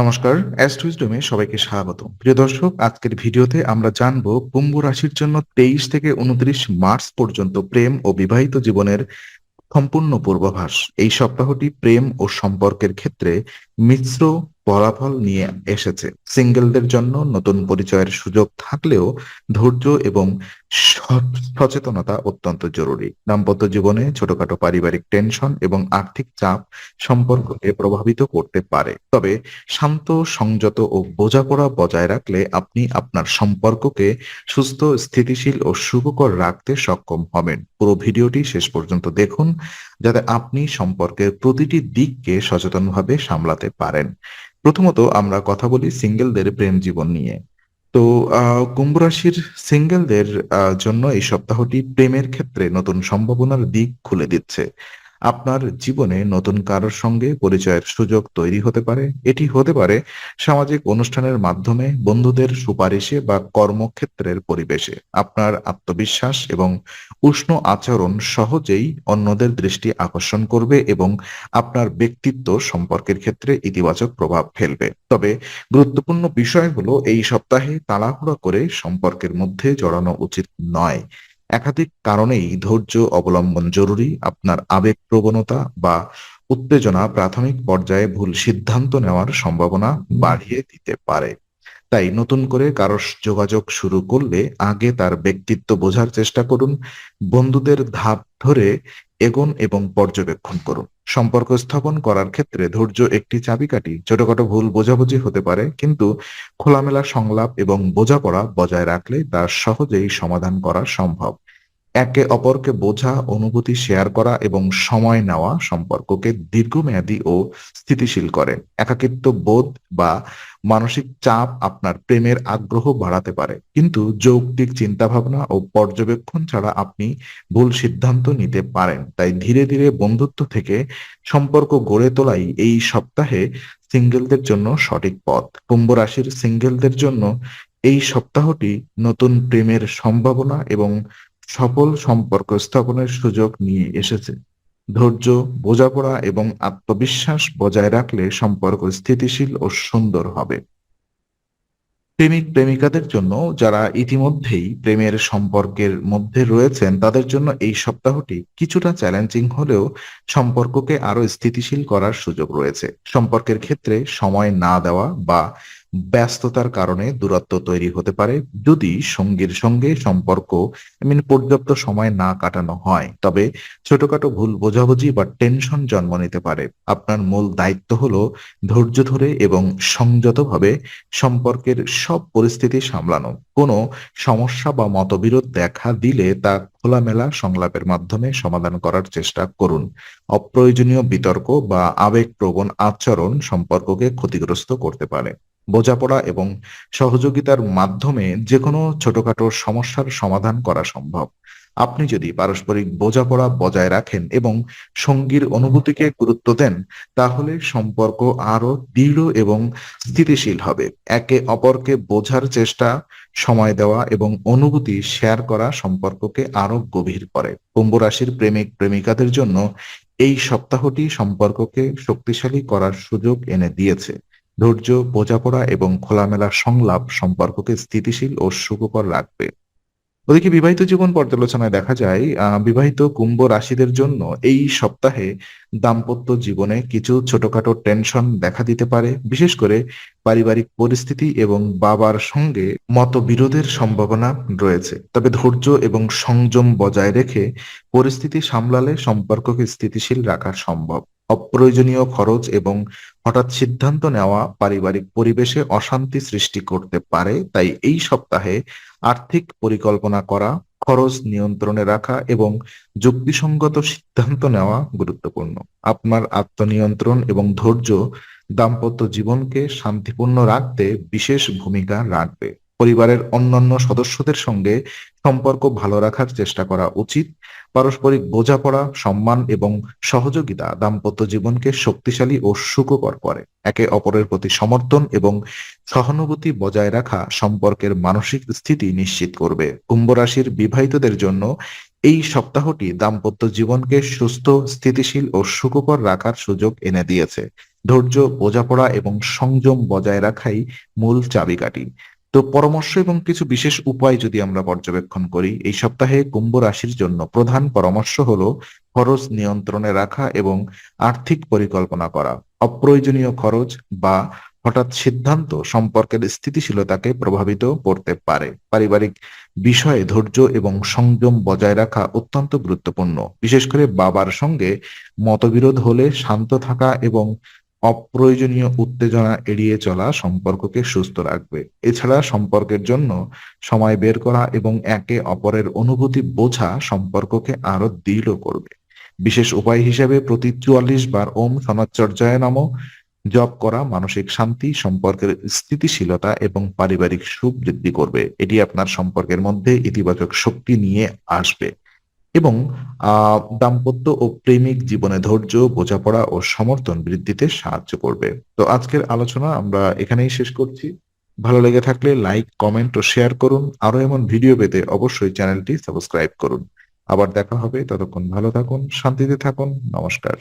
নমস্কার, অ্যাস্ট্রোইজডমে সবাইকে স্বাগত। প্রিয় দর্শক, আজকের ভিডিওতে আমরা জানব কুম্ভ রাশির জন্য 23 থেকে 29 মার্চ পর্যন্ত প্রেম ও বিবাহিত জীবনের সম্পূর্ণ পূর্বাভাস। এই সপ্তাহটি প্রেম ও সম্পর্কের ক্ষেত্রে মিশ্র ফলাফল নিয়ে এসেছে। সিঙ্গেলদের জন্য নতুন পরিচয়ের সুযোগ থাকলেও ধৈর্য এবং সচেতনতা অত্যন্ত জরুরি। দাম্পত্য জীবনে ছোটখাটো পারিবারিক টেনশন এবং আর্থিক চাপ সম্পর্ককে প্রভাবিত করতে পারে, তবে শান্ত, সংযত ও বোঝাপড়া বজায় রাখলে আপনি আপনার সম্পর্ককে সুস্থ, স্থিতিশীল ও সুখকর রাখতে সক্ষম হবেন। পুরো ভিডিওটি শেষ পর্যন্ত দেখুন, যাতে আপনি সম্পর্কের প্রতিটি দিককে সচেতনভাবে সামলাতে পারেন। প্রথমত আমরা কথা বলি সিঙ্গেলদের প্রেম জীবন নিয়ে। তো কুম্ভ রাশির সিঙ্গেলদের জন্য এই সপ্তাহটি প্রেমের ক্ষেত্রে নতুন সম্ভাবনার দিক খুলে দিচ্ছে। আপনার জীবনে নতুন কারোর সঙ্গে পরিচয়ের সুযোগ তৈরি হতে পারে। এটি হতে পারে সামাজিক অনুষ্ঠানের মাধ্যমে, বন্ধুদের সুপারিশে বা কর্মক্ষেত্রের পরিবেশে। আপনার আত্মবিশ্বাস এবং উষ্ণ আচরণ সহজেই অন্যদের দৃষ্টি আকর্ষণ করবে এবং আপনার ব্যক্তিত্ব সম্পর্কের ক্ষেত্রে ইতিবাচক প্রভাব ফেলবে। তবে গুরুত্বপূর্ণ বিষয় হলো, এই সপ্তাহে তাড়াহুড়ো করে সম্পর্কের মধ্যে জড়ানো উচিত নয়। একাধিক কারণেই ধৈর্য অবলম্বন জরুরি। আপনার আবেগপ্রবণতা বা উত্তেজনা প্রাথমিক পর্যায়ে ভুল সিদ্ধান্ত নেওয়ার সম্ভাবনা বাড়িয়ে দিতে পারে। তাই নতুন করে কারো যোগাযোগ শুরু করলে আগে তার ব্যক্তিত্ব বোঝার চেষ্টা করুন। বন্ধুদের ধাপ ধরে এগোন এবং পর্যবেক্ষণ করুন। সম্পর্ক স্থাপন করার ক্ষেত্রে ধৈর্য একটি চাবিকাঠি। ছোটখাটো ভুল বোঝাবুঝি হতে পারে, কিন্তু খোলামেলা সংলাপ এবং বোঝাপড়া বজায় রাখলে তা সহজেই সমাধান করা সম্ভব। একে অপরকে বোঝা, অনুভূতি শেয়ার করা এবং সময় নেওয়া সম্পর্ককে দীর্ঘমেয়াদী ও স্থিতিশীল করে। একাকিত্ব বোধ বা মানসিক চাপ আপনার প্রেমের আগ্রহ বাড়াতে পারে, কিন্তু যৌক্তিক চিন্তাভাবনা ও পর্যবেক্ষণ ছাড়া আপনি ভুল সিদ্ধান্ত নিতে পারেন। তাই ধীরে ধীরে বন্ধুত্ব থেকে সম্পর্ক গড়ে তোলাই এই সপ্তাহে সিঙ্গেলদের জন্য সঠিক পথ। কুম্ভ রাশির সিঙ্গেলদের জন্য এই সপ্তাহটি নতুন প্রেমের সম্ভাবনা এবং সফল সম্পর্ক স্থাপনের সুযোগ নিয়ে এসেছে। ধৈর্য, বোঝাপড়া এবং আত্মবিশ্বাস বজায় রাখলে সম্পর্ক স্থিতিশীল ও সুন্দর হবে। প্রেমিক প্রেমিকাদের জন্য, যারা ইতিমধ্যেই প্রেমের সম্পর্কের মধ্যে রয়েছেন, তাদের জন্য এই সপ্তাহটি কিছুটা চ্যালেঞ্জিং হলেও সম্পর্ককে আরো স্থিতিশীল করার সুযোগ রয়েছে। সম্পর্কের ক্ষেত্রে সময় না দেওয়া বা ব্যস্ততার কারণে দূরত্ব তৈরি হতে পারে। যদি সঙ্গীর সঙ্গে সম্পর্ক পর্যাপ্ত সময় না কাটানো হয়, তবে ছোটখাটো ভুল বোঝাবুঝি বা টেনশন জন্ম নিতে পারে। আপনার মূল দায়িত্ব হলো ধৈর্য ধরে এবং সংযতভাবে সম্পর্কের সব পরিস্থিতি সামলানো। কোনো সমস্যা বা মতবিরোধ দেখা দিলে তা খোলামেলা সংলাপের মাধ্যমে সমাধান করার চেষ্টা করুন। অপ্রয়োজনীয় বিতর্ক বা আবেগপ্রবণ আচরণ সম্পর্ককে ক্ষতিগ্রস্ত করতে পারে। বোঝাপড়া এবং সহযোগিতার মাধ্যমে যেকোনো ছোটখাটো সমস্যার সমাধান করা সম্ভব। আপনি যদি পারস্পরিক বোঝাপড়া বজায় রাখেন এবং সঙ্গীর অনুভূতিকে গুরুত্ব দেন, তাহলে সম্পর্ক আরো দৃঢ় এবং স্থিতিশীল হবে। একে অপরকে বোঝার চেষ্টা, সময় দেওয়া এবং অনুভূতি শেয়ার করা সম্পর্ককে আরো গভীর করে। কুম্ভ রাশির প্রেমিক প্রেমিকাদের জন্য এই সপ্তাহটি সম্পর্ককে শক্তিশালী করার সুযোগ এনে দিয়েছে। ধৈর্য, বোঝাপড়া এবং খোলামেলা সংলাপ সম্পর্ককে স্থিতিশীল ও সুখকর রাখবে। ওদিকে বিবাহিত জীবন পর্যালোচনায় দেখা যায়, বিবাহিত কুম্ভ রাশিদের জন্য এই সপ্তাহে দাম্পত্য জীবনে কিছু ছোটখাটো টেনশন দেখা দিতে পারে। বিশেষ করে পারিবারিক পরিস্থিতি এবং বাবার সঙ্গে মতবিরোধের সম্ভাবনা রয়েছে। তবে ধৈর্য এবং সংযম বজায় রেখে পরিস্থিতি সামলালে সম্পর্ককে স্থিতিশীল রাখা সম্ভব। অপ্রয়োজনীয় খরচ এবং হঠাৎ সিদ্ধান্ত নেওয়া পারিবারিক পরিবেশে অশান্তি সৃষ্টি করতে পারে। তাই এই সপ্তাহে আর্থিক পরিকল্পনা করা, খরচ নিয়ন্ত্রণে রাখা এবং যুক্তিসঙ্গত সিদ্ধান্ত নেওয়া গুরুত্বপূর্ণ। আপনার আত্মনিয়ন্ত্রণ এবং ধৈর্য দাম্পত্য জীবনকে শান্তিপূর্ণ রাখতে বিশেষ ভূমিকা রাখবে। পরিবারের অন্যান্য সদস্যদের সঙ্গে সম্পর্ক ভালো রাখার চেষ্টা করা উচিত। পারস্পরিক বোঝাপড়া, সম্মান এবং সহযোগিতা দাম্পত্য জীবনকে শক্তিশালী ও সুখকর করে। একে অপরের প্রতি সমর্থন এবং সহানুভূতি বজায় রাখা সম্পর্কের মানসিক স্থিতি নিশ্চিত করবে। কুম্ভ রাশির বিবাহিতদের জন্য এই সপ্তাহটি দাম্পত্য জীবনকে সুস্থ, স্থিতিশীল ও সুখকর রাখার সুযোগ এনে দিয়েছে। ধৈর্য, বোঝাপড়া এবং সংযম বজায় রাখাই মূল চাবিকাঠি। তো পরামর্শ এবং কিছু বিশেষ উপায় যদি আমরা পর্যবেক্ষণ করি, এই সপ্তাহে কুম্ভ রাশির জন্য প্রধান পরামর্শ হলো খরচ নিয়ন্ত্রণে রাখা এবং আর্থিক পরিকল্পনা করা। অপ্রয়োজনীয় খরচ বা হঠাৎ সিদ্ধান্ত সম্পর্কের স্থিতিশীলতাকে প্রভাবিত করতে পারে। পারিবারিক বিষয়ে ধৈর্য এবং সংযম বজায় রাখা অত্যন্ত গুরুত্বপূর্ণ। বিশেষ করে বাবার সঙ্গে মতবিরোধ হলে শান্ত থাকা এবং অপ্রয়োজনীয় উত্তেজনা এড়িয়ে চলা সম্পর্ককে সুস্থ রাখবে। এছাড়া সম্পর্কের জন্য সময় বের করা এবং একে অপরের অনুভূতি বোঝা সম্পর্ককে আরো দৃঢ় করবে। বিশেষ উপায় হিসেবে প্রতি ৪৪ বার ওম শনৈশ্চর্যায় নমঃ জপ করা মানসিক শান্তি, সম্পর্কের স্থিতিশীলতা এবং পারিবারিক সুখ বৃদ্ধি করবে। এটি আপনার সম্পর্কের মধ্যে ইতিবাচক শক্তি নিয়ে আসবে এবং দাম্পত্য ও প্রেমিক জীবনে ধৈর্য, বোঝাপড়া ও সমর্থন বৃদ্ধিতে সাহায্য করবে। তো আজকের আলোচনা আমরা এখানেই শেষ করছি। ভালো লেগে থাকলে লাইক, কমেন্ট ও শেয়ার করুন। আরো এমন ভিডিও পেতে অবশ্যই চ্যানেলটি সাবস্ক্রাইব করুন। আবার দেখা হবে, ততক্ষণ ভালো থাকুন, শান্তিতে থাকুন। নমস্কার।